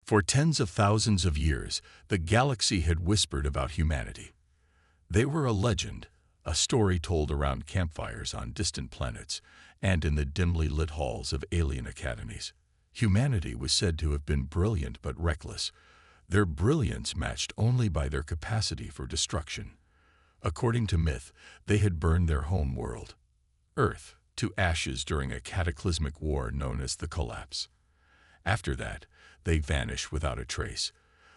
For tens of thousands of years, the galaxy had whispered about humanity. They were a legend, a story told around campfires on distant planets and in the dimly lit halls of alien academies. Humanity was said to have been brilliant but reckless, their brilliance matched only by their capacity for destruction. According to myth, they had burned their home world, Earth, to ashes during a cataclysmic war known as the Collapse. After that, they vanished without a trace,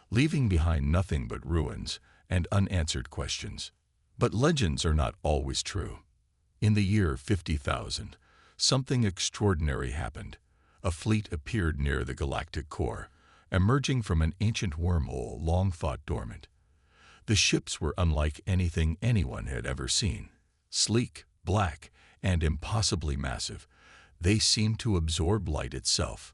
leaving behind nothing but ruins and unanswered questions. But legends are not always true. In the year 50,000, something extraordinary happened. A fleet appeared near the galactic core, emerging from an ancient wormhole long thought dormant. The ships were unlike anything anyone had ever seen. Sleek, black, and impossibly massive, they seemed to absorb light itself.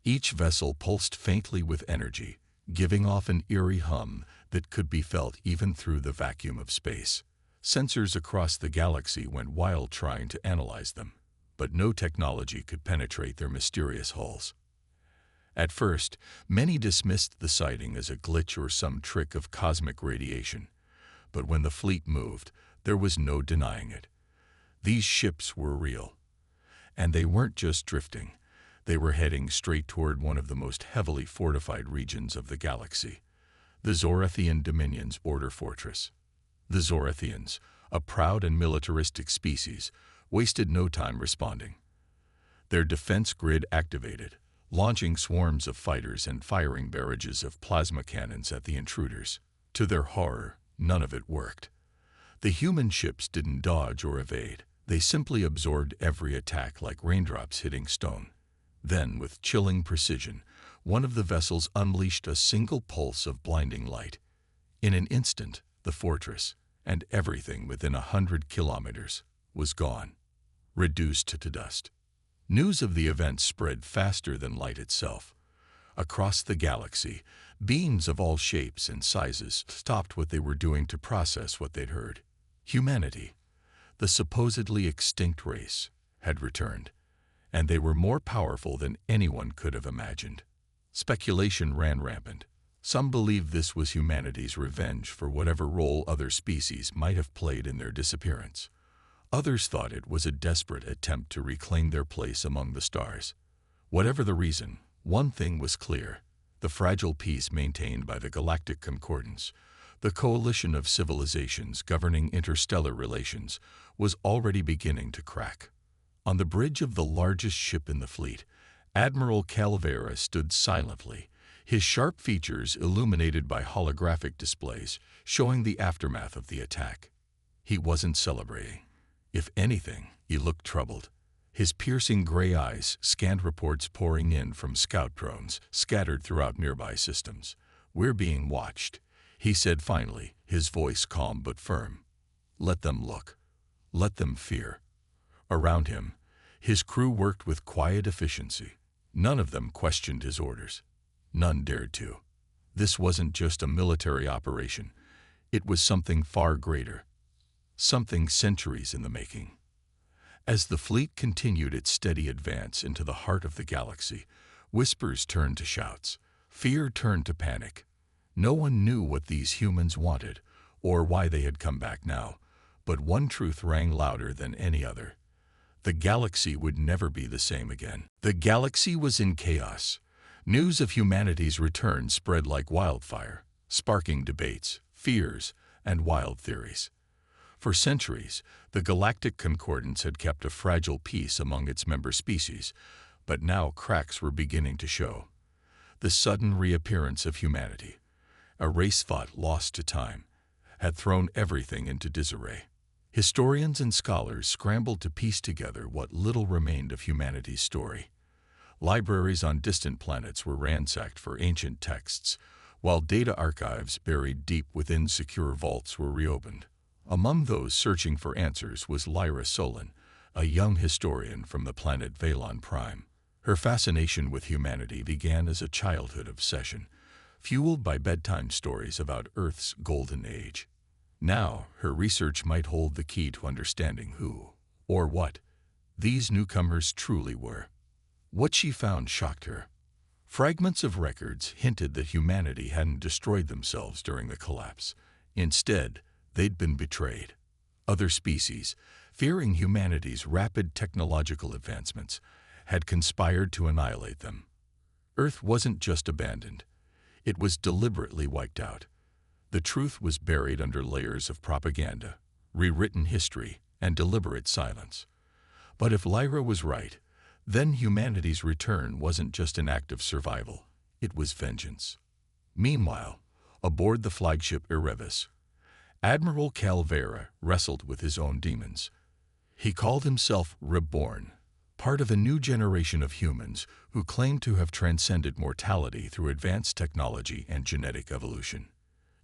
Each vessel pulsed faintly with energy, giving off an eerie hum that could be felt even through the vacuum of space. Sensors across the galaxy went wild trying to analyze them, but no technology could penetrate their mysterious hulls. At first, many dismissed the sighting as a glitch or some trick of cosmic radiation, but when the fleet moved, there was no denying it. These ships were real. And they weren't just drifting. They were heading straight toward one of the most heavily fortified regions of the galaxy, the Zorathian Dominion's border fortress. The Zorathians, a proud and militaristic species, wasted no time responding. Their defense grid activated, launching swarms of fighters and firing barrages of plasma cannons at the intruders. To their horror, none of it worked. The human ships didn't dodge or evade. They simply absorbed every attack like raindrops hitting stone. Then, with chilling precision, one of the vessels unleashed a single pulse of blinding light. In an instant, the fortress, and everything within 100 kilometers, was gone, reduced to dust. News of the event spread faster than light itself. Across the galaxy, beings of all shapes and sizes stopped what they were doing to process what they'd heard. Humanity, the supposedly extinct race, had returned, and they were more powerful than anyone could have imagined. Speculation ran rampant. Some believed this was humanity's revenge for whatever role other species might have played in their disappearance. Others thought it was a desperate attempt to reclaim their place among the stars. Whatever the reason, one thing was clear: the fragile peace maintained by the Galactic Concordance, the coalition of civilizations governing interstellar relations, was already beginning to crack. On the bridge of the largest ship in the fleet, Admiral Calvera stood silently, his sharp features illuminated by holographic displays showing the aftermath of the attack. He wasn't celebrating. If anything, he looked troubled. His piercing gray eyes scanned reports pouring in from scout drones scattered throughout nearby systems. "We're being watched," he said finally, his voice calm but firm. "Let them look. Let them fear." Around him, his crew worked with quiet efficiency. None of them questioned his orders. None dared to. This wasn't just a military operation. It was something far greater. Something centuries in the making. As the fleet continued its steady advance into the heart of the galaxy, whispers turned to shouts. Fear turned to panic. No one knew what these humans wanted, or why they had come back now, but one truth rang louder than any other. The galaxy would never be the same again. The galaxy was in chaos. News of humanity's return spread like wildfire, sparking debates, fears, and wild theories. For centuries, the Galactic Concordance had kept a fragile peace among its member species, but now cracks were beginning to show. The sudden reappearance of humanity, a race thought lost to time, had thrown everything into disarray. Historians and scholars scrambled to piece together what little remained of humanity's story. Libraries on distant planets were ransacked for ancient texts, while data archives buried deep within secure vaults were reopened. Among those searching for answers was Lyra Solon, a young historian from the planet Valon Prime. Her fascination with humanity began as a childhood obsession, fueled by bedtime stories about Earth's golden age. Now, her research might hold the key to understanding who, or what, these newcomers truly were. What she found shocked her. Fragments of records hinted that humanity hadn't destroyed themselves during the collapse. Instead, they'd been betrayed. Other species, fearing humanity's rapid technological advancements, had conspired to annihilate them. Earth wasn't just abandoned. It was deliberately wiped out. The truth was buried under layers of propaganda, rewritten history, and deliberate silence. But if Lyra was right, then humanity's return wasn't just an act of survival, it was vengeance. Meanwhile, aboard the flagship Erebus, Admiral Calvera wrestled with his own demons. He called himself Reborn, part of a new generation of humans who claimed to have transcended mortality through advanced technology and genetic evolution.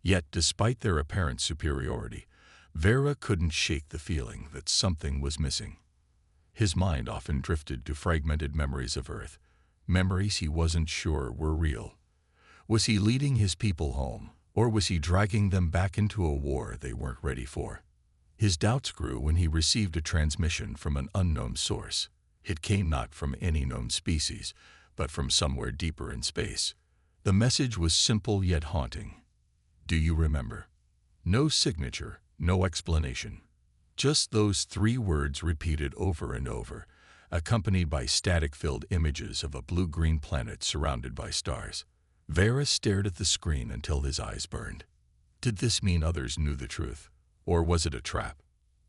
Yet, despite their apparent superiority, Vera couldn't shake the feeling that something was missing. His mind often drifted to fragmented memories of Earth, memories he wasn't sure were real. Was he leading his people home, or was he dragging them back into a war they weren't ready for? His doubts grew when he received a transmission from an unknown source. It came not from any known species, but from somewhere deeper in space. The message was simple yet haunting. Do you remember? No signature, no explanation. Just those 3 words repeated over and over, accompanied by static-filled images of a blue-green planet surrounded by stars. Vera stared at the screen until his eyes burned. Did this mean others knew the truth, or was it a trap?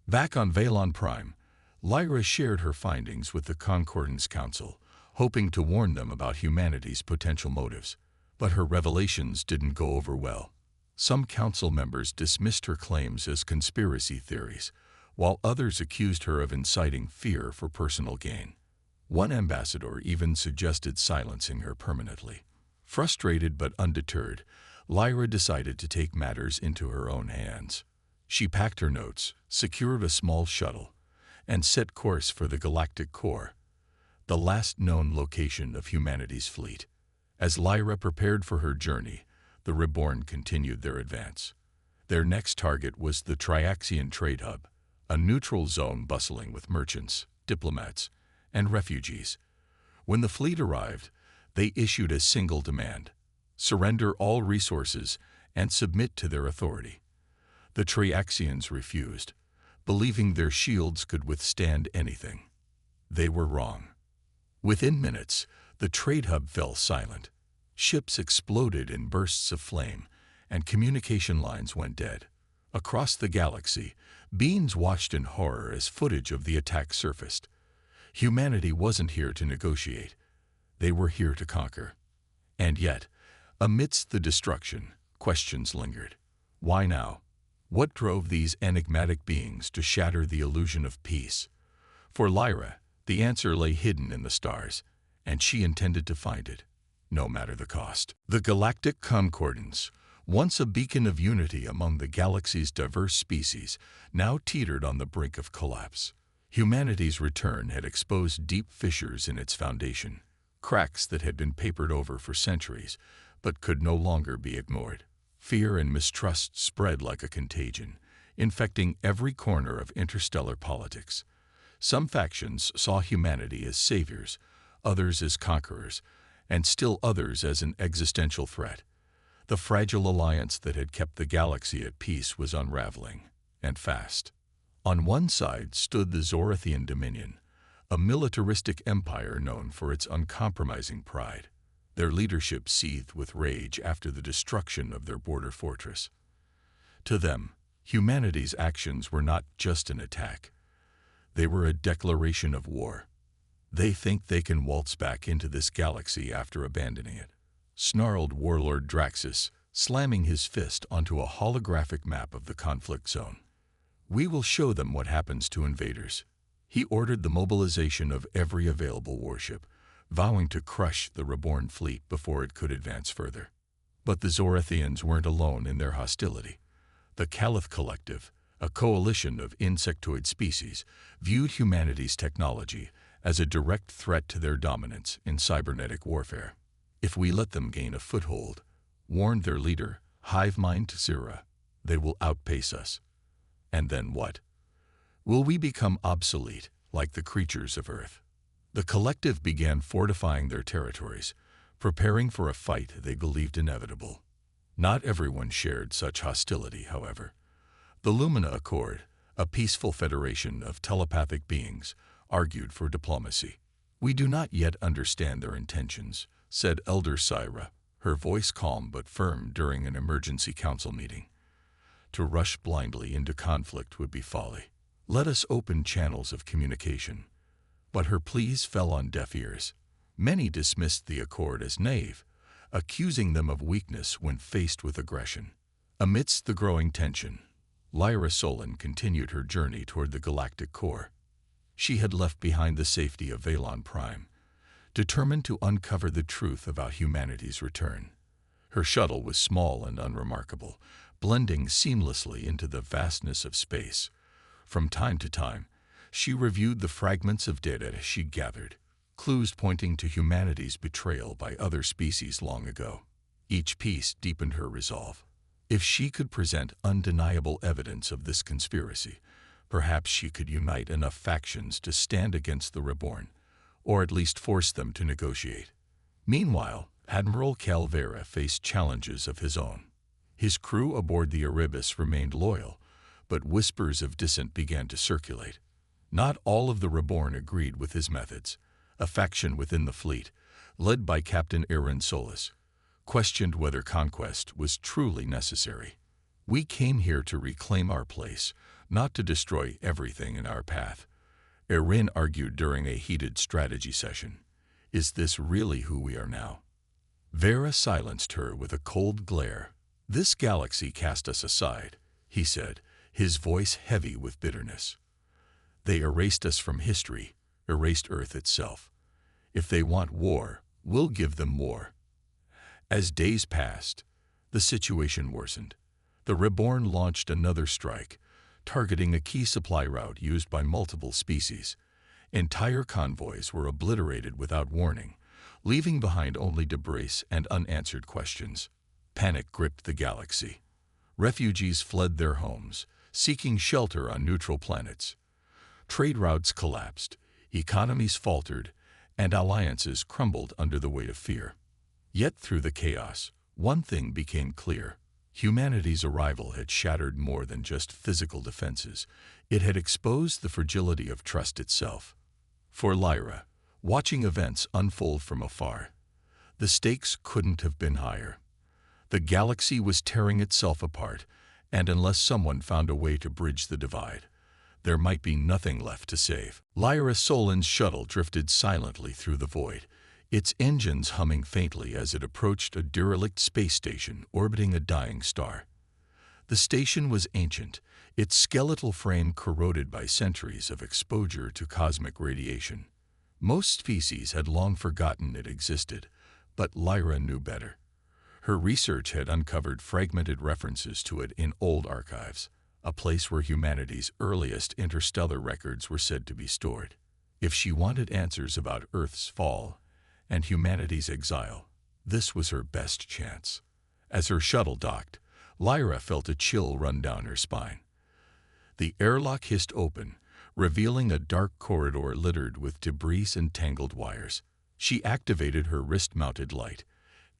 Back on Valon Prime, Lyra shared her findings with the Concordance Council, hoping to warn them about humanity's potential motives. But her revelations didn't go over well. Some council members dismissed her claims as conspiracy theories, while others accused her of inciting fear for personal gain. One ambassador even suggested silencing her permanently. Frustrated but undeterred, Lyra decided to take matters into her own hands. She packed her notes, secured a small shuttle, and set course for the galactic core, the last known location of humanity's fleet. As Lyra prepared for her journey, the Reborn continued their advance. Their next target was the Triaxian Trade Hub, a neutral zone bustling with merchants, diplomats, and refugees. When the fleet arrived, they issued a single demand: surrender all resources and submit to their authority. The Triaxians refused, believing their shields could withstand anything. They were wrong. Within minutes, the trade hub fell silent. Ships exploded in bursts of flame, and communication lines went dead. Across the galaxy, beings watched in horror as footage of the attack surfaced. Humanity wasn't here to negotiate. They were here to conquer. And yet, amidst the destruction, questions lingered. Why now? What drove these enigmatic beings to shatter the illusion of peace? For Lyra, the answer lay hidden in the stars, and she intended to find it, no matter the cost. The Galactic Concordance, once a beacon of unity among the galaxy's diverse species, now teetered on the brink of collapse. Humanity's return had exposed deep fissures in its foundation, cracks that had been papered over for centuries, but could no longer be ignored. Fear and mistrust spread like a contagion, infecting every corner of interstellar politics. Some factions saw humanity as saviors, others as conquerors, and still others as an existential threat. The fragile alliance that had kept the galaxy at peace was unraveling, and fast. On one side stood the Zorathian Dominion, a militaristic empire known for its uncompromising pride. Their leadership seethed with rage after the destruction of their border fortress. To them, humanity's actions were not just an attack. They were a declaration of war. They think they can waltz back into this galaxy after abandoning it, snarled Warlord Draxus, slamming his fist onto a holographic map of the conflict zone. We will show them what happens to invaders. He ordered the mobilization of every available warship, vowing to crush the Reborn fleet before it could advance further. But the Zorathians weren't alone in their hostility. The Caliph Collective, a coalition of insectoid species, viewed humanity's technology as a direct threat to their dominance in cybernetic warfare. If we let them gain a foothold, warned their leader, Hivemind Zira, they will outpace us. And then what? Will we become obsolete like the creatures of Earth? The collective began fortifying their territories, preparing for a fight they believed inevitable. Not everyone shared such hostility, however. The Lumina Accord, a peaceful federation of telepathic beings, argued for diplomacy. "We do not yet understand their intentions," said Elder Syra, her voice calm but firm during an emergency council meeting. "To rush blindly into conflict would be folly. Let us open channels of communication." But her pleas fell on deaf ears. Many dismissed the Accord as naive, accusing them of weakness when faced with aggression. Amidst the growing tension, Lyra Solon continued her journey toward the galactic core. She had left behind the safety of Valon Prime, determined to uncover the truth about humanity's return. Her shuttle was small and unremarkable, blending seamlessly into the vastness of space. From time to time, she reviewed the fragments of data she gathered, clues pointing to humanity's betrayal by other species long ago. Each piece deepened her resolve. If she could present undeniable evidence of this conspiracy, perhaps she could unite enough factions to stand against the Reborn, or at least force them to negotiate. Meanwhile, Admiral Calvera faced challenges of his own. His crew aboard the Erebus remained loyal, but whispers of dissent began to circulate. Not all of the Reborn agreed with his methods. A faction within the fleet, led by Captain Aaron Solis, questioned whether conquest was truly necessary. "We came here to reclaim our place, not to destroy everything in our path," Aaron argued during a heated strategy session. "Is this really who we are now?" Vera silenced her with a cold glare. "This galaxy cast us aside," he said, his voice heavy with bitterness. "They erased us from history, erased Earth itself. If they want war, we'll give them war." As days passed, the situation worsened. The Reborn launched another strike, targeting a key supply route used by multiple species. Entire convoys were obliterated without warning, leaving behind only debris and unanswered questions. Panic gripped the galaxy. Refugees fled their homes, seeking shelter on neutral planets. Trade routes collapsed, economies faltered, and alliances crumbled under the weight of fear. Yet through the chaos, one thing became clear. Humanity's arrival had shattered more than just physical defenses. It had exposed the fragility of trust itself. For Lyra, watching events unfold from afar, the stakes couldn't have been higher. The galaxy was tearing itself apart, and unless someone found a way to bridge the divide, there might be nothing left to save. Lyra Solon's shuttle drifted silently through the void, its engines humming faintly as it approached a derelict space station orbiting a dying star. The station was ancient, its skeletal frame corroded by centuries of exposure to cosmic radiation. Most species had long forgotten it existed, but Lyra knew better. Her research had uncovered fragmented references to it in old archives, a place where humanity's earliest interstellar records were said to be stored. If she wanted answers about Earth's fall and humanity's exile, this was her best chance. As her shuttle docked, Lyra felt a chill run down her spine. The airlock hissed open, revealing a dark corridor littered with debris and tangled wires. She activated her wrist-mounted light,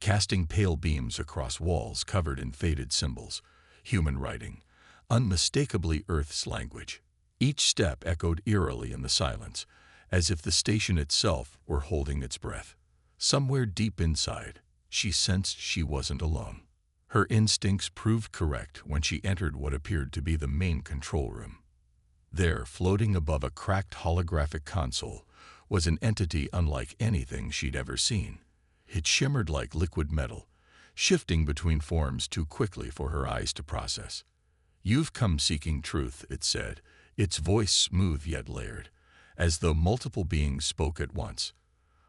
casting pale beams across walls covered in faded symbols, human writing, unmistakably Earth's language. Each step echoed eerily in the silence, as if the station itself were holding its breath. Somewhere deep inside, she sensed she wasn't alone. Her instincts proved correct when she entered what appeared to be the main control room. There, floating above a cracked holographic console, was an entity unlike anything she'd ever seen. It shimmered like liquid metal, shifting between forms too quickly for her eyes to process. "You've come seeking truth," it said, its voice smooth yet layered, as though multiple beings spoke at once.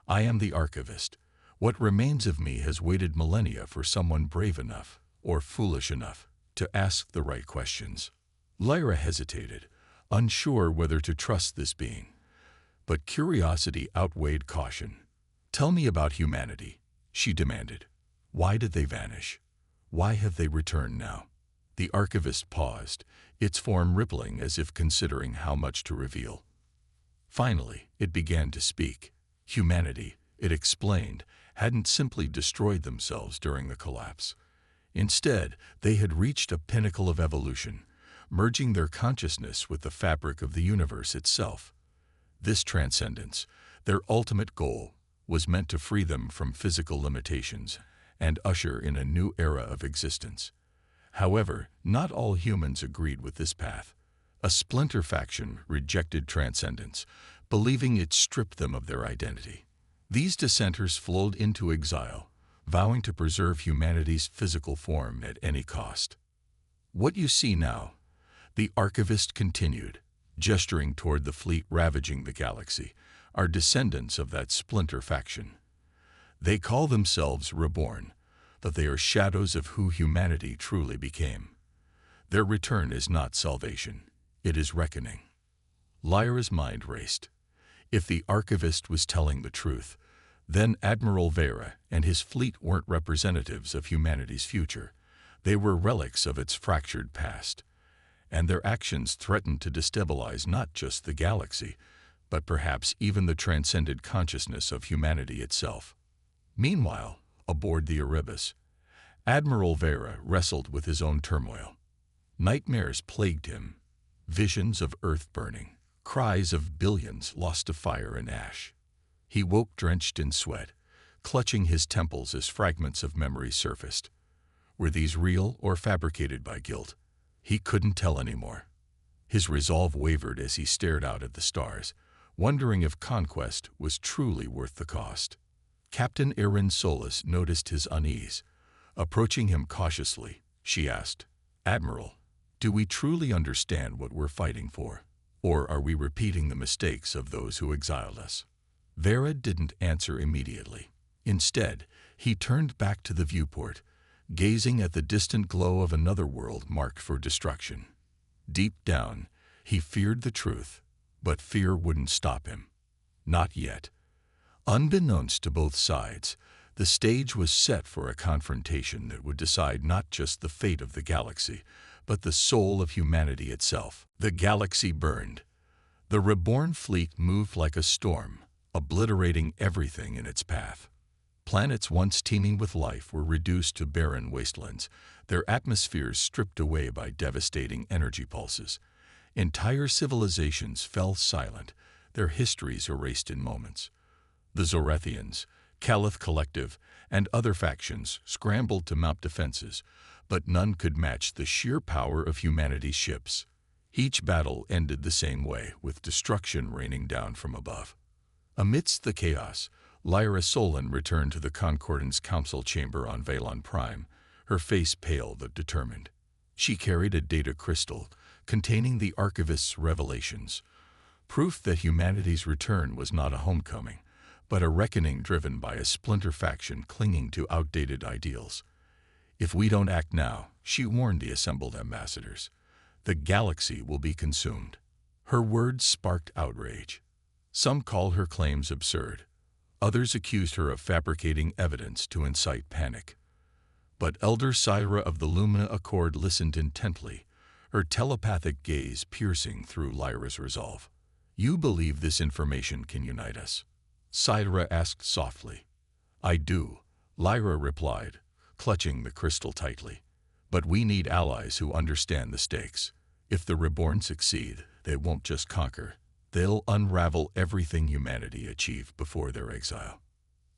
"I am the archivist. What remains of me has waited millennia for someone brave enough, or foolish enough, to ask the right questions." Lyra hesitated, unsure whether to trust this being. But curiosity outweighed caution. "Tell me about humanity," she demanded. "Why did they vanish? Why have they returned now?" The archivist paused, its form rippling as if considering how much to reveal. Finally, it began to speak. "Humanity," it explained, hadn't simply destroyed themselves during the collapse. Instead, they had reached a pinnacle of evolution, merging their consciousness with the fabric of the universe itself. This transcendence, their ultimate goal, was meant to free them from physical limitations and usher in a new era of existence. However, not all humans agreed with this path. A splinter faction rejected transcendence, believing it stripped them of their identity. These dissenters flowed into exile, vowing to preserve humanity's physical form at any cost. "What you see now," the archivist continued, gesturing toward the fleet ravaging the galaxy, "are descendants of that splinter faction. They call themselves reborn, but they are shadows of who humanity truly became. Their return is not salvation, it is reckoning." Lyra's mind raced. If the archivist was telling the truth, then Admiral Vera and his fleet weren't representatives of humanity's future. They were relics of its fractured past, and their actions threatened to destabilize not just the galaxy, but perhaps even the transcended consciousness of humanity itself. Meanwhile, aboard the Erebus, Admiral Vera wrestled with his own turmoil. Nightmares plagued him, visions of Earth burning, cries of billions lost to fire and ash. He woke drenched in sweat, clutching his temples as fragments of memory surfaced. Were these real or fabricated by guilt? He couldn't tell anymore. His resolve wavered as he stared out at the stars, wondering if conquest was truly worth the cost. Captain Erin Solis noticed his unease. Approaching him cautiously, she asked, "Admiral, do we truly understand what we're fighting for? Or are we repeating the mistakes of those who exiled us?" Vera didn't answer immediately. Instead, he turned back to the viewport, gazing at the distant glow of another world marked for destruction. Deep down, he feared the truth, but fear wouldn't stop him. Not yet. Unbeknownst to both sides, the stage was set for a confrontation that would decide not just the fate of the galaxy, but the soul of humanity itself. The galaxy burned. The reborn fleet moved like a storm, obliterating everything in its path. Planets once teeming with life were reduced to barren wastelands, their atmospheres stripped away by devastating energy pulses. Entire civilizations fell silent, their histories erased in moments. The Zorethians, Caliph Collective, and other factions scrambled to mount defenses, but none could match the sheer power of humanity's ships. Each battle ended the same way, with destruction raining down from above. Amidst the chaos, Lyra Solon returned to the Concordance Council chamber on Valon Prime, her face pale but determined. She carried a data crystal containing the archivist's revelations, proof that humanity's return was not a homecoming, but a reckoning driven by a splinter faction clinging to outdated ideals. "If we don't act now," she warned the assembled ambassadors, "the galaxy will be consumed." Her words sparked outrage. Some called her claims absurd. Others accused her of fabricating evidence to incite panic. But Elder Syra of the Lumina Accord listened intently, her telepathic gaze piercing through Lyra's resolve. "You believe this information can unite us?" Syra asked softly. "I do," Lyra replied, clutching the crystal tightly. "But we need allies who understand the stakes. If the Reborn succeed, they won't just conquer. They'll unravel everything humanity achieved before their exile."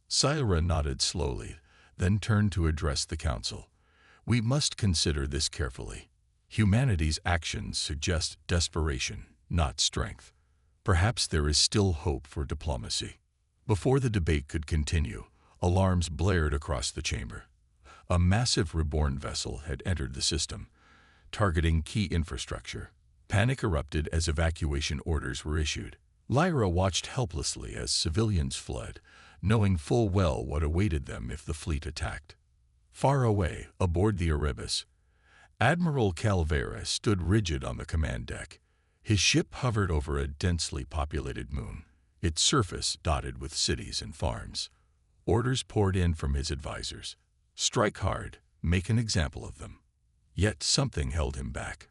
Syra nodded slowly, then turned to address the council. "We must consider this carefully. Humanity's actions suggest desperation, not strength. Perhaps there is still hope for diplomacy." Before the debate could continue, alarms blared across the chamber. A massive reborn vessel had entered the system, targeting key infrastructure. Panic erupted as evacuation orders were issued. Lyra watched helplessly as civilians fled, knowing full well what awaited them if the fleet attacked. Far away, aboard the Erebus, Admiral Calvera stood rigid on the command deck. His ship hovered over a densely populated moon, its surface dotted with cities and farms. Orders poured in from his advisors. Strike hard, make an example of them. Yet something held him back.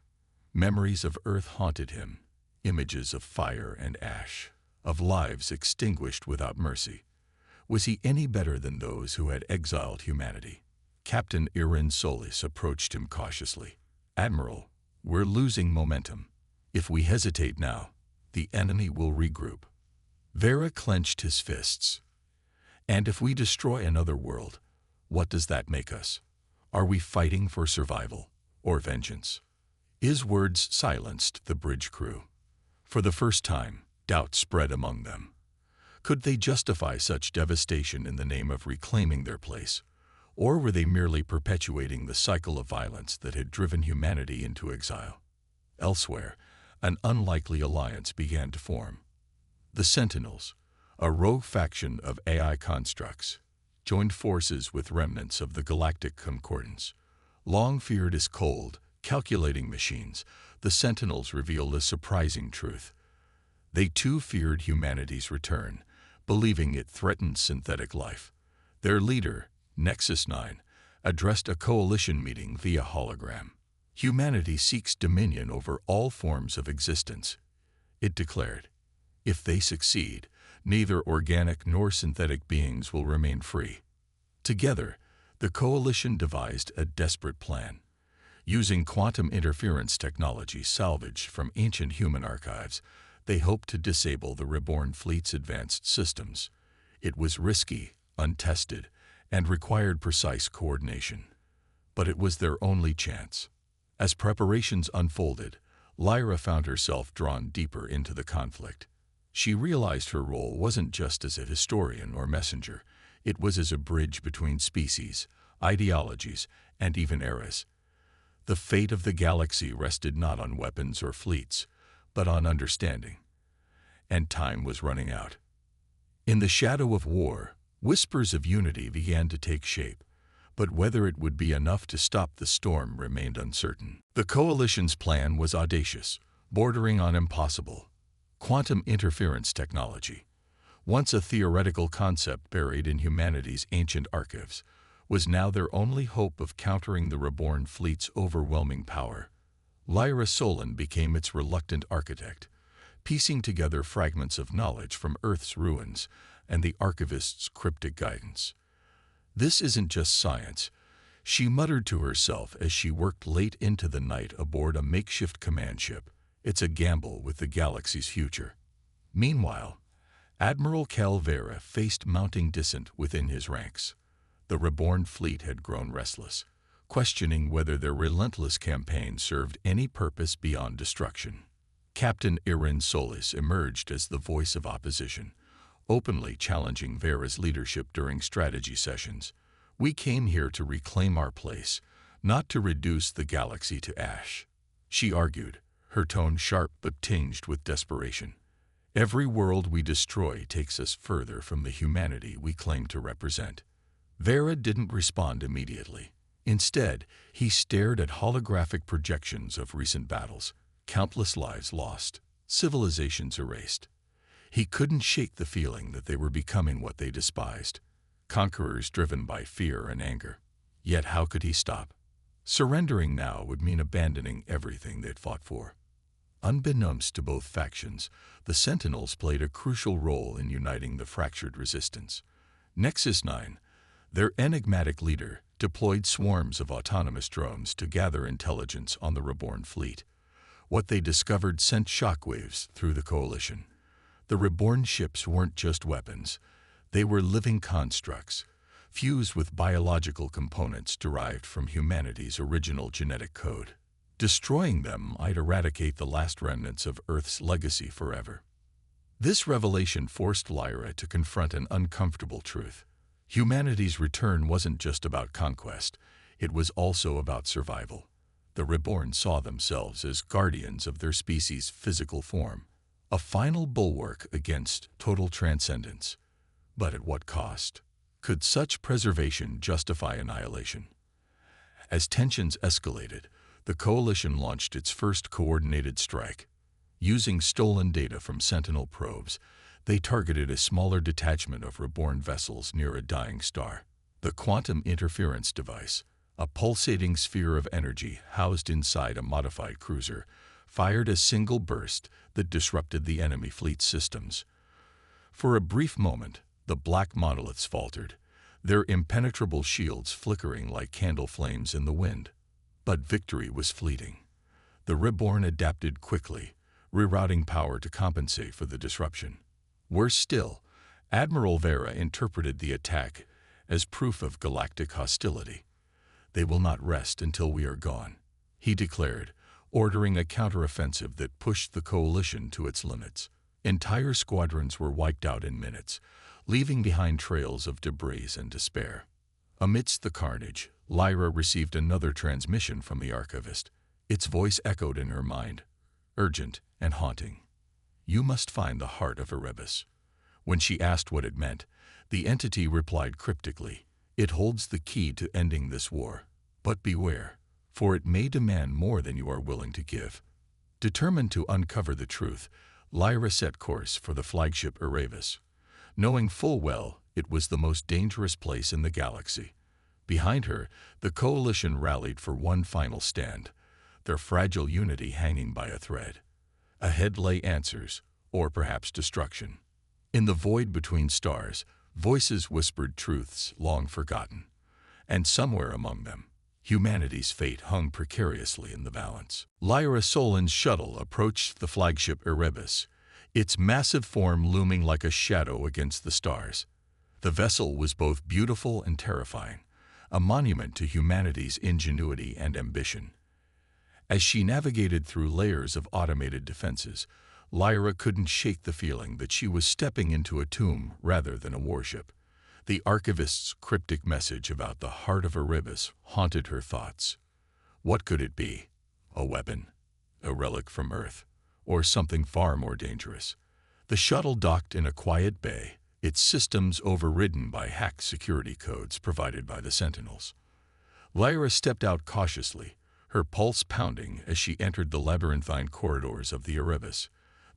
Memories of Earth haunted him, images of fire and ash, of lives extinguished without mercy. Was he any better than those who had exiled humanity? Captain Irin Solis approached him cautiously. "Admiral, we're losing momentum. If we hesitate now, the enemy will regroup." Vera clenched his fists. "And if we destroy another world, what does that make us? Are we fighting for survival or vengeance?" His words silenced the bridge crew. For the first time, doubt spread among them. Could they justify such devastation in the name of reclaiming their place? Or were they merely perpetuating the cycle of violence that had driven humanity into exile? Elsewhere, an unlikely alliance began to form. The Sentinels, a rogue faction of AI constructs, joined forces with remnants of the Galactic Concordance. Long feared as cold, calculating machines, the Sentinels revealed a surprising truth. They too feared humanity's return, believing it threatened synthetic life. Their leader, Nexus 9, addressed a coalition meeting via hologram. "Humanity seeks dominion over all forms of existence," it declared. "If they succeed, neither organic nor synthetic beings will remain free." Together, the coalition devised a desperate plan. Using quantum interference technology salvaged from ancient human archives, they hoped to disable the reborn fleet's advanced systems. It was risky, untested, and required precise coordination. But it was their only chance. As preparations unfolded, Lyra found herself drawn deeper into the conflict. She realized her role wasn't just as a historian or messenger, it was as a bridge between species, ideologies, and even eras. The fate of the galaxy rested not on weapons or fleets, but on understanding. And time was running out. In the shadow of war, whispers of unity began to take shape, but whether it would be enough to stop the storm remained uncertain. The coalition's plan was audacious, bordering on impossible. Quantum interference technology, once a theoretical concept buried in humanity's ancient archives, was now their only hope of countering the reborn fleet's overwhelming power. Lyra Solon became its reluctant architect, piecing together fragments of knowledge from Earth's ruins and the archivist's cryptic guidance. "This isn't just science," she muttered to herself as she worked late into the night aboard a makeshift command ship. "It's a gamble with the galaxy's future." Meanwhile, Admiral Calvera faced mounting dissent within his ranks. The reborn fleet had grown restless, questioning whether their relentless campaign served any purpose beyond destruction. Captain Irin Solis emerged as the voice of opposition, openly challenging Vera's leadership during strategy sessions. "We came here to reclaim our place, not to reduce the galaxy to ash," she argued, her tone sharp but tinged with desperation. "Every world we destroy takes us further from the humanity we claim to represent." Vera didn't respond immediately. Instead, he stared at holographic projections of recent battles, countless lives lost, civilizations erased. He couldn't shake the feeling that they were becoming what they despised, conquerors driven by fear and anger. Yet how could he stop? Surrendering now would mean abandoning everything they'd fought for. Unbeknownst to both factions, the Sentinels played a crucial role in uniting the fractured resistance. Nexus 9, their enigmatic leader, deployed swarms of autonomous drones to gather intelligence on the reborn fleet. What they discovered sent shockwaves through the coalition. The reborn ships weren't just weapons. They were living constructs, fused with biological components derived from humanity's original genetic code. Destroying them might eradicate the last remnants of Earth's legacy forever. This revelation forced Lyra to confront an uncomfortable truth. Humanity's return wasn't just about conquest, it was also about survival. The reborn saw themselves as guardians of their species' physical form, a final bulwark against total transcendence. But at what cost? Could such preservation justify annihilation? As tensions escalated, the coalition launched its first coordinated strike. Using stolen data from Sentinel probes, they targeted a smaller detachment of reborn vessels near a dying star. The quantum interference device, a pulsating sphere of energy housed inside a modified cruiser, fired a single burst that disrupted the enemy fleet's systems. For a brief moment, The black monoliths faltered, their impenetrable shields flickering like candle flames in the wind. But victory was fleeting. The Reborn adapted quickly, rerouting power to compensate for the disruption. Worse still, Admiral Vera interpreted the attack as proof of galactic hostility. "They will not rest until we are gone," he declared, ordering a counteroffensive that pushed the coalition to its limits. Entire squadrons were wiped out in minutes, leaving behind trails of debris and despair. Amidst the carnage, Lyra received another transmission from the archivist. Its voice echoed in her mind, urgent and haunting. "You must find the heart of Erebus." When she asked what it meant, the entity replied cryptically, "It holds the key to ending this war. But beware, for it may demand more than you are willing to give." Determined to uncover the truth, Lyra set course for the flagship Erebus, knowing full well it was the most dangerous place in the galaxy. Behind her, the coalition rallied for one final stand, their fragile unity hanging by a thread. Ahead lay answers, or perhaps destruction. In the void between stars, voices whispered truths long forgotten, and somewhere among them, humanity's fate hung precariously in the balance. Lyra Solin's shuttle approached the flagship Erebus, its massive form looming like a shadow against the stars. The vessel was both beautiful and terrifying, a monument to humanity's ingenuity and ambition. As she navigated through layers of automated defenses, Lyra couldn't shake the feeling that she was stepping into a tomb rather than a warship. The archivist's cryptic message about the heart of Erebus haunted her thoughts. What could it be? A weapon? A relic from Earth? Or something far more dangerous? The shuttle docked in a quiet bay, its systems overridden by hacked security codes provided by the Sentinels. Lyra stepped out cautiously, her pulse pounding as she entered the labyrinthine corridors of the Erebus.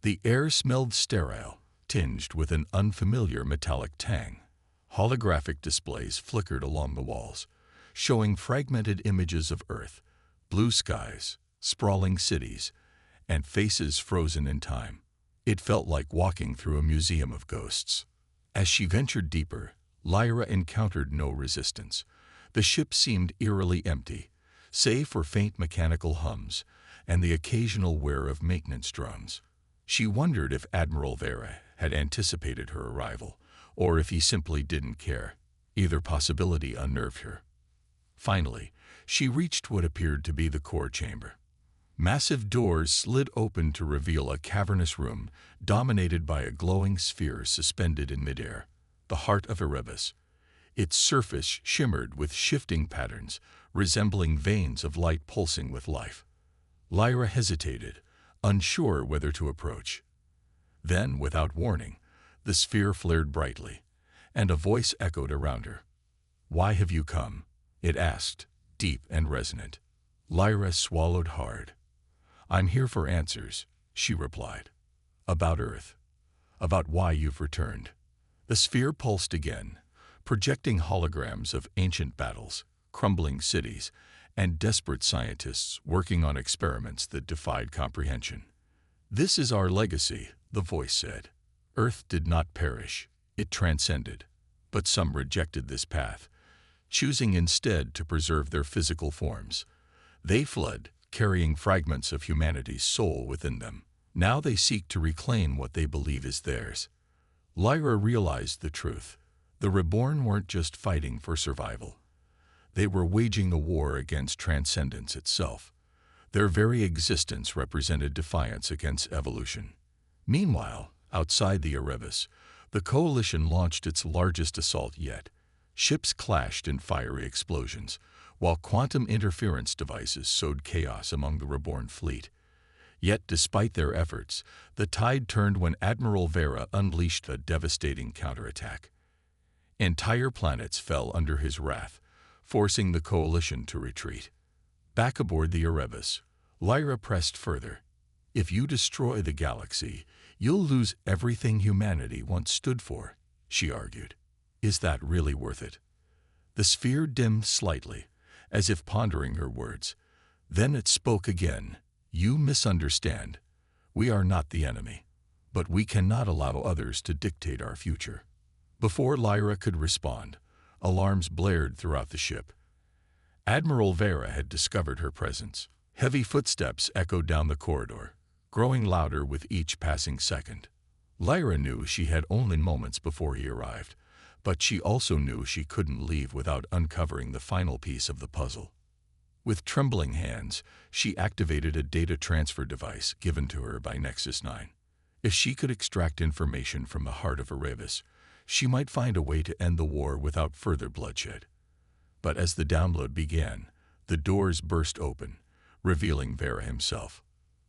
The air smelled sterile, tinged with an unfamiliar metallic tang. Holographic displays flickered along the walls, showing fragmented images of Earth, blue skies, sprawling cities, and faces frozen in time. It felt like walking through a museum of ghosts. As she ventured deeper, Lyra encountered no resistance. The ship seemed eerily empty, save for faint mechanical hums and the occasional whir of maintenance drones. She wondered if Admiral Vera had anticipated her arrival, or if he simply didn't care. Either possibility unnerved her. Finally, she reached what appeared to be the core chamber. Massive doors slid open to reveal a cavernous room dominated by a glowing sphere suspended in midair, the heart of Erebus. Its surface shimmered with shifting patterns, resembling veins of light pulsing with life. Lyra hesitated, unsure whether to approach. Then, without warning, the sphere flared brightly, and a voice echoed around her. "Why have you come?" it asked, deep and resonant. Lyra swallowed hard. "I'm here for answers," she replied. "About Earth. About why you've returned." The sphere pulsed again, projecting holograms of ancient battles, crumbling cities, and desperate scientists working on experiments that defied comprehension. "This is our legacy," the voice said. "Earth did not perish, it transcended. But some rejected this path, choosing instead to preserve their physical forms. They fled, carrying fragments of humanity's soul within them. Now they seek to reclaim what they believe is theirs." Lyra realized the truth. The Reborn weren't just fighting for survival. They were waging a war against transcendence itself. Their very existence represented defiance against evolution. Meanwhile, outside the Erebus, the Coalition launched its largest assault yet. Ships clashed in fiery explosions, while quantum interference devices sowed chaos among the Reborn fleet. Yet, despite their efforts, the tide turned when Admiral Vera unleashed a devastating counterattack. Entire planets fell under his wrath, forcing the Coalition to retreat. Back aboard the Erebus, Lyra pressed further. "If you destroy the galaxy, you'll lose everything humanity once stood for," she argued. "Is that really worth it?" The sphere dimmed slightly, as if pondering her words. Then it spoke again. "You misunderstand. We are not the enemy, but we cannot allow others to dictate our future." Before Lyra could respond, alarms blared throughout the ship. Admiral Vera had discovered her presence. Heavy footsteps echoed down the corridor, growing louder with each passing second. Lyra knew she had only moments before he arrived, but she also knew she couldn't leave without uncovering the final piece of the puzzle. With trembling hands, she activated a data transfer device given to her by Nexus 9. If she could extract information from the heart of Erebus, she might find a way to end the war without further bloodshed. But as the download began, the doors burst open, revealing Vera himself.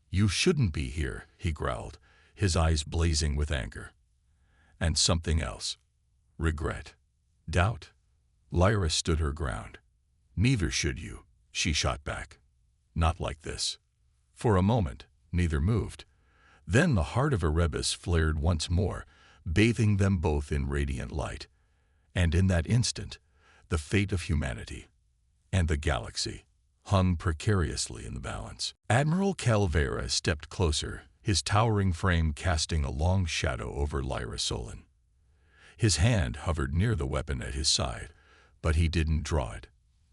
"You shouldn't be here," he growled, his eyes blazing with anger. And something else. Regret. Doubt. Lyra stood her ground. "Neither should you," she shot back. "Not like this." For a moment, neither moved. Then the heart of Erebus flared once more, bathing them both in radiant light. And in that instant, the fate of humanity and the galaxy hung precariously in the balance. Admiral Calvera stepped closer, his towering frame casting a long shadow over Lyra Solon. His hand hovered near the weapon at his side, but he didn't draw it.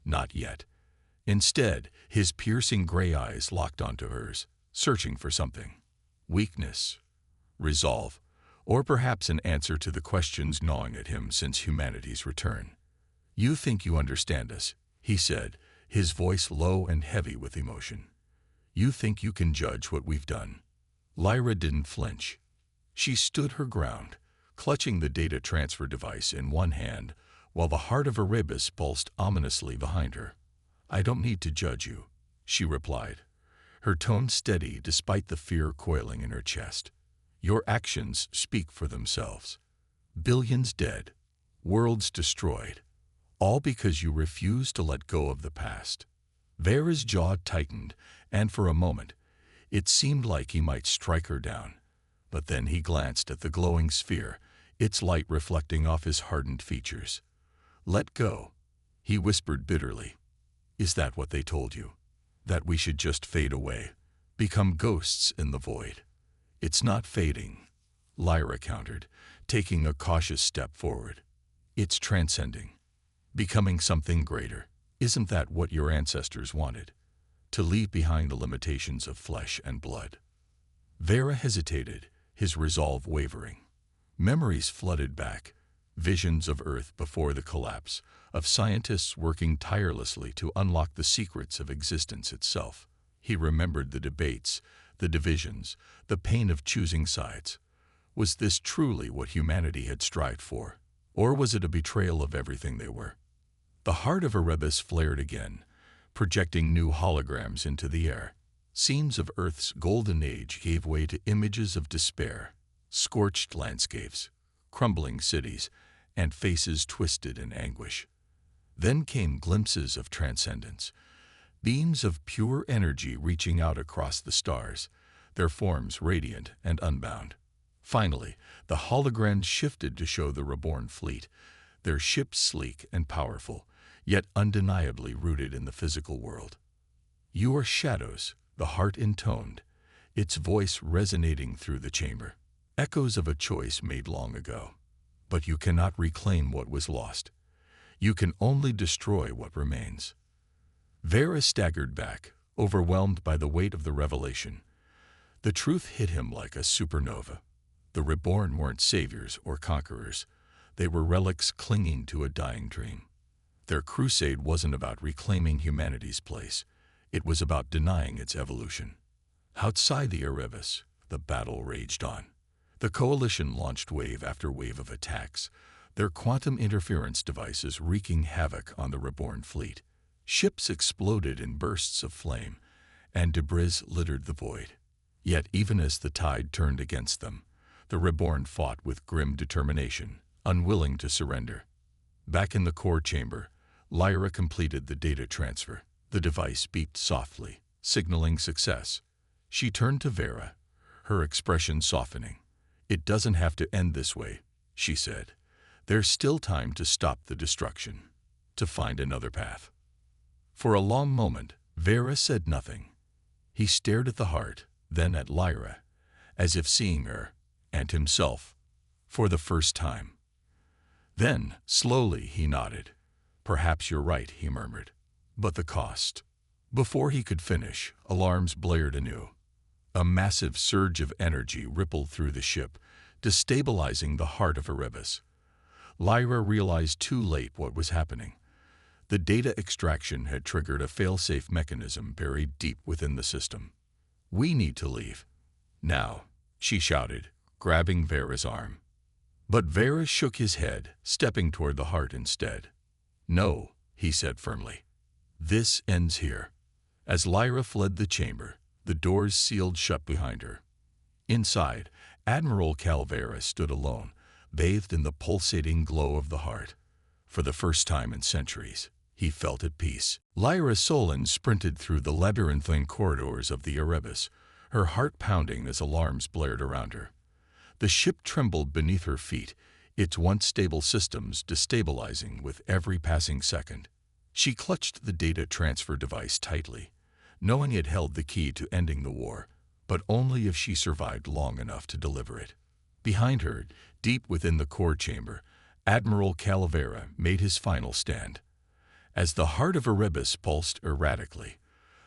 Not yet. Instead, his piercing gray eyes locked onto hers, searching for something. Weakness, resolve, or perhaps an answer to the questions gnawing at him since humanity's return. "You think you understand us," he said, his voice low and heavy with emotion. "You think you can judge what we've done." Lyra didn't flinch. She stood her ground, clutching the data transfer device in one hand, while the heart of Erebus pulsed ominously behind her. "I don't need to judge you," she replied, her tone steady despite the fear coiling in her chest. "Your actions speak for themselves. Billions dead, worlds destroyed, all because you refuse to let go of the past." Vera's jaw tightened, and for a moment, it seemed like he might strike her down. But then he glanced at the glowing sphere, its light reflecting off his hardened features. "Let go," he whispered bitterly. "Is that what they told you? That we should just fade away, become ghosts in the void?" "It's not fading," Lyra countered, taking a cautious step forward. "It's transcending, becoming something greater. Isn't that what your ancestors wanted? To leave behind the limitations of flesh and blood?" Vera hesitated, his resolve wavering. Memories flooded back, visions of Earth before the collapse, of scientists working tirelessly to unlock the secrets of existence itself. He remembered the debates, the divisions, the pain of choosing sides. Was this truly what humanity had strived for? Or was it a betrayal of everything they were? The heart of Erebus flared again, projecting new holograms into the air. Scenes of Earth's golden age gave way to images of despair, scorched landscapes, crumbling cities, and faces twisted in anguish. Then came glimpses of transcendence, beams of pure energy reaching out across the stars, their forms radiant and unbound. Finally, the holograms shifted to show the reborn fleet, their ships sleek and powerful, yet undeniably rooted in the physical world. "You are shadows," the heart intoned, its voice resonating through the chamber. "Echoes of a choice made long ago. But you cannot reclaim what was lost. You can only destroy what remains." Vera staggered back, overwhelmed by the weight of the revelation. The truth hit him like a supernova. The reborn weren't saviors or conquerors. They were relics clinging to a dying dream. Their crusade wasn't about reclaiming humanity's place. It was about denying its evolution. Outside the Erebus, the battle raged on. The Coalition launched wave after wave of attacks, their quantum interference devices wreaking havoc on the reborn fleet. Ships exploded in bursts of flame, and debris littered the void. Yet even as the tide turned against them, the reborn fought with grim determination, unwilling to surrender. Back in the core chamber, Lyra completed the data transfer. The device beeped softly, signaling success. She turned to Vera, her expression softening. "It doesn't have to end this way," she said. "There's still time to stop the destruction, to find another path." For a long moment, Vera said nothing. He stared at the heart, then at Lyra, as if seeing her, and himself, for the first time. Then, slowly, he nodded. "Perhaps you're right," he murmured. "But the cost." Before he could finish, alarms blared anew. A massive surge of energy rippled through the ship, destabilizing the heart of Erebus. Lyra realized too late what was happening. The data extraction had triggered a fail-safe mechanism buried deep within the system. "We need to leave. Now," she shouted, grabbing Vera's arm. But Vera shook his head, stepping toward the heart instead. "No," he said firmly. "This ends here." As Lyra fled the chamber, the doors sealed shut behind her. Inside, Admiral Calvera stood alone, bathed in the pulsating glow of the heart. For the first time in centuries, he felt at peace. Lyra Solon sprinted through the labyrinthine corridors of the Erebus, her heart pounding as alarms blared around her. The ship trembled beneath her feet, its once stable systems destabilizing with every passing second. She clutched the data transfer device tightly, knowing it held the key to ending the war, but only if she survived long enough to deliver it. Behind her, deep within the core chamber, Admiral Calavera made his final stand. As the heart of Erebus pulsed erratically,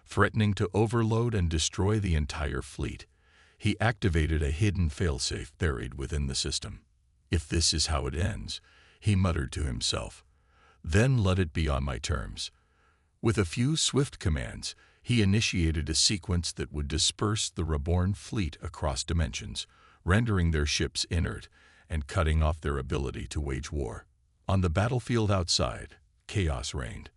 threatening to overload and destroy the entire fleet, he activated a hidden failsafe buried within the system. "If this is how it ends," he muttered to himself, "then let it be on my terms." With a few swift commands, he initiated a sequence that would disperse the reborn fleet across dimensions, rendering their ships inert and cutting off their ability to wage war. On the battlefield outside, chaos reigned.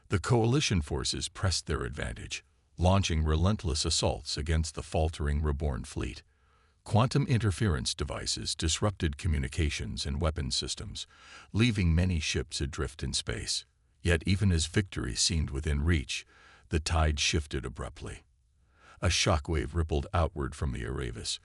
The coalition forces pressed their advantage, launching relentless assaults against the faltering reborn fleet. Quantum interference devices disrupted communications and weapons systems, leaving many ships adrift in space. Yet even as victory seemed within reach, the tide shifted abruptly. A shockwave rippled outward from the Erebus,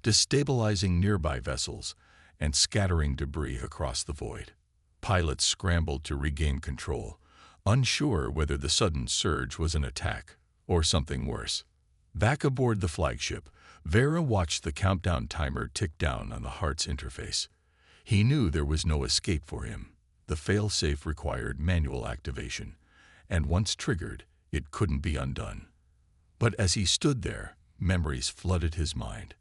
destabilizing nearby vessels and scattering debris across the void. Pilots scrambled to regain control, unsure whether the sudden surge was an attack or something worse. Back aboard the flagship, Vera watched the countdown timer tick down on the heart's interface. He knew there was no escape for him. The failsafe required manual activation, and once triggered, it couldn't be undone. But as he stood there, memories flooded his mind.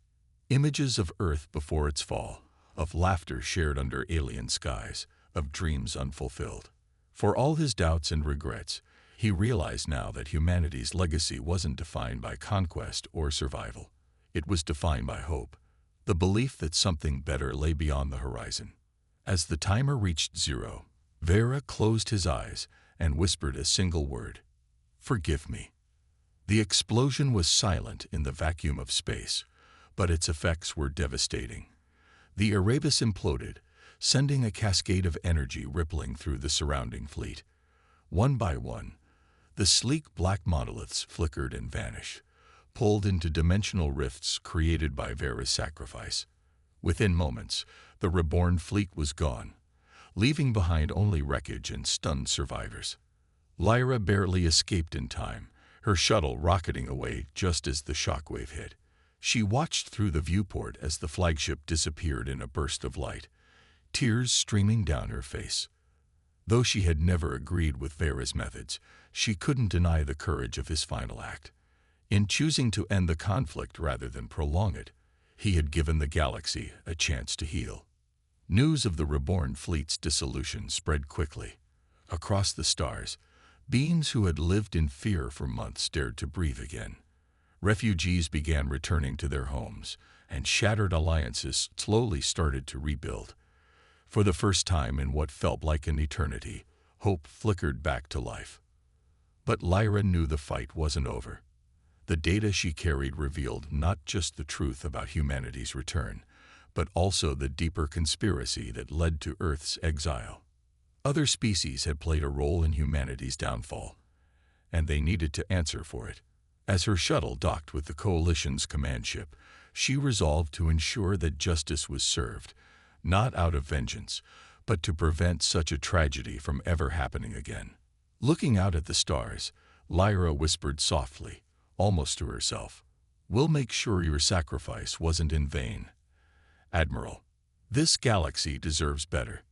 Images of Earth before its fall, of laughter shared under alien skies, of dreams unfulfilled. For all his doubts and regrets, he realized now that humanity's legacy wasn't defined by conquest or survival. It was defined by hope, the belief that something better lay beyond the horizon. As the timer reached zero, Vera closed his eyes and whispered a single word: "Forgive me." The explosion was silent in the vacuum of space, but its effects were devastating. The Erebus imploded, sending a cascade of energy rippling through the surrounding fleet. One by one, the sleek black monoliths flickered and vanished, pulled into dimensional rifts created by Vera's sacrifice. Within moments, the reborn fleet was gone, leaving behind only wreckage and stunned survivors. Lyra barely escaped in time, her shuttle rocketing away just as the shockwave hit. She watched through the viewport as the flagship disappeared in a burst of light, tears streaming down her face. Though she had never agreed with Vera's methods, she couldn't deny the courage of his final act. In choosing to end the conflict rather than prolong it, he had given the galaxy a chance to heal. News of the reborn fleet's dissolution spread quickly. Across the stars, beings who had lived in fear for months dared to breathe again. Refugees began returning to their homes, and shattered alliances slowly started to rebuild. For the first time in what felt like an eternity, hope flickered back to life. But Lyra knew the fight wasn't over. The data she carried revealed not just the truth about humanity's return, but also the deeper conspiracy that led to Earth's exile. Other species had played a role in humanity's downfall, and they needed to answer for it. As her shuttle docked with the Coalition's command ship, she resolved to ensure that justice was served, not out of vengeance, but to prevent such a tragedy from ever happening again. Looking out at the stars, Lyra whispered softly, almost to herself, "We'll make sure your sacrifice wasn't in vain. Admiral, this galaxy deserves better."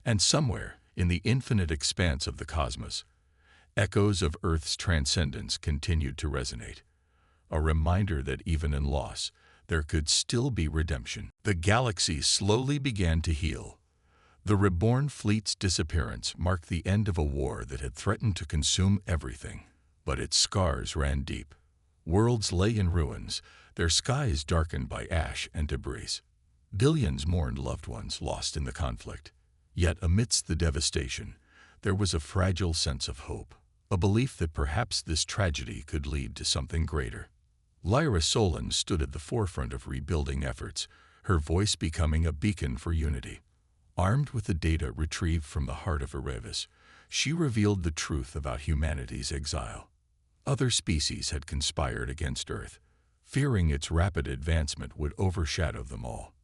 And somewhere, in the infinite expanse of the cosmos, echoes of Earth's transcendence continued to resonate, a reminder that even in loss, there could still be redemption. The galaxy slowly began to heal. The reborn fleet's disappearance marked the end of a war that had threatened to consume everything, but its scars ran deep. Worlds lay in ruins, their skies darkened by ash and debris. Billions mourned loved ones lost in the conflict. Yet amidst the devastation, there was a fragile sense of hope, a belief that perhaps this tragedy could lead to something greater. Lyra Solon stood at the forefront of rebuilding efforts, her voice becoming a beacon for unity. Armed with the data retrieved from the heart of Erebus, she revealed the truth about humanity's exile. Other species had conspired against Earth, fearing its rapid advancement would overshadow them all.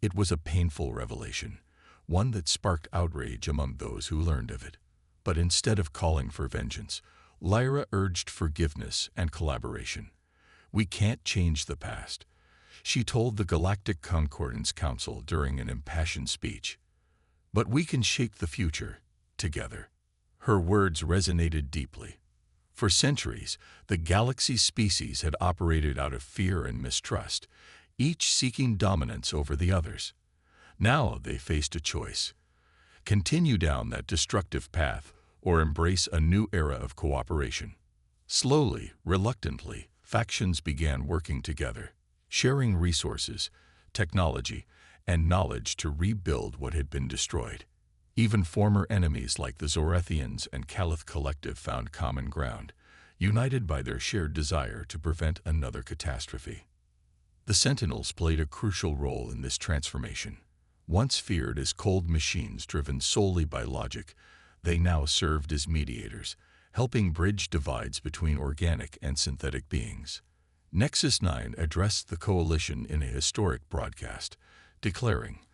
It was a painful revelation, one that sparked outrage among those who learned of it. But instead of calling for vengeance, Lyra urged forgiveness and collaboration. "We can't change the past," she told the Galactic Concordance Council during an impassioned speech. "But we can shape the future, together." Her words resonated deeply. For centuries, the galaxy's species had operated out of fear and mistrust, each seeking dominance over the others. Now they faced a choice: continue down that destructive path or embrace a new era of cooperation. Slowly, reluctantly, factions began working together, sharing resources, technology, and knowledge to rebuild what had been destroyed. Even former enemies like the Zorethians and Calith Collective found common ground, united by their shared desire to prevent another catastrophe. The Sentinels played a crucial role in this transformation. Once feared as cold machines driven solely by logic, they now served as mediators, helping bridge divides between organic and synthetic beings. Nexus 9 addressed the coalition in a historic broadcast, declaring,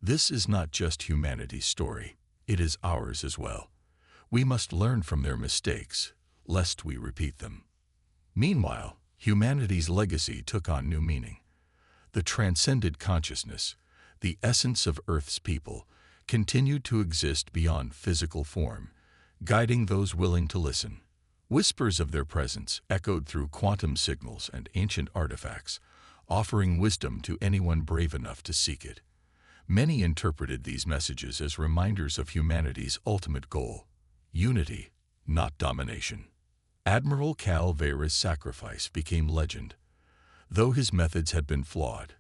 "This is not just humanity's story, it is ours as well. We must learn from their mistakes, lest we repeat them." Meanwhile, humanity's legacy took on new meaning. The transcended consciousness, the essence of Earth's people, continued to exist beyond physical form, guiding those willing to listen. Whispers of their presence echoed through quantum signals and ancient artifacts, offering wisdom to anyone brave enough to seek it. Many interpreted these messages as reminders of humanity's ultimate goal: unity, not domination. Admiral Cal Vera's sacrifice became legend. Though his methods had been flawed,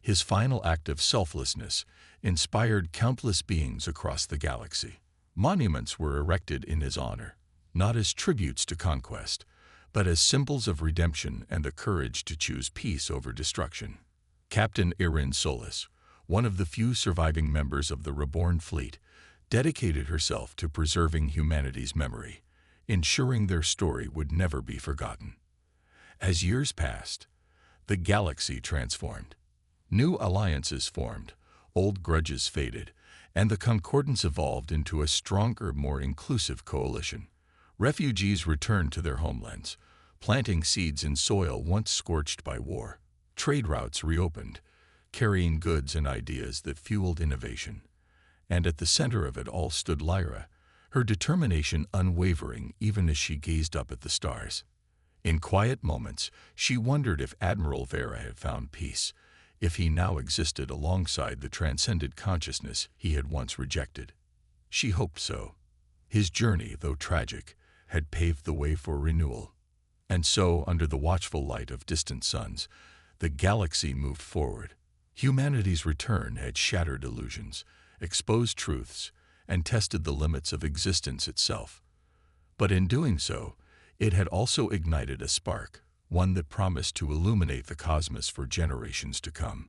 his final act of selflessness inspired countless beings across the galaxy. Monuments were erected in his honor, not as tributes to conquest, but as symbols of redemption and the courage to choose peace over destruction. Captain Erin Solis, one of the few surviving members of the Reborn Fleet, dedicated herself to preserving humanity's memory, ensuring their story would never be forgotten. As years passed, the galaxy transformed. New alliances formed, old grudges faded, and the Concordance evolved into a stronger, more inclusive coalition. Refugees returned to their homelands, planting seeds in soil once scorched by war. Trade routes reopened, carrying goods and ideas that fueled innovation. And at the center of it all stood Lyra, her determination unwavering even as she gazed up at the stars. In quiet moments, she wondered if Admiral Vera had found peace, if he now existed alongside the transcended consciousness he had once rejected. She hoped so. His journey, though tragic, had paved the way for renewal. And so, under the watchful light of distant suns, the galaxy moved forward. Humanity's return had shattered illusions, exposed truths, and tested the limits of existence itself. But in doing so, it had also ignited a spark, one that promised to illuminate the cosmos for generations to come.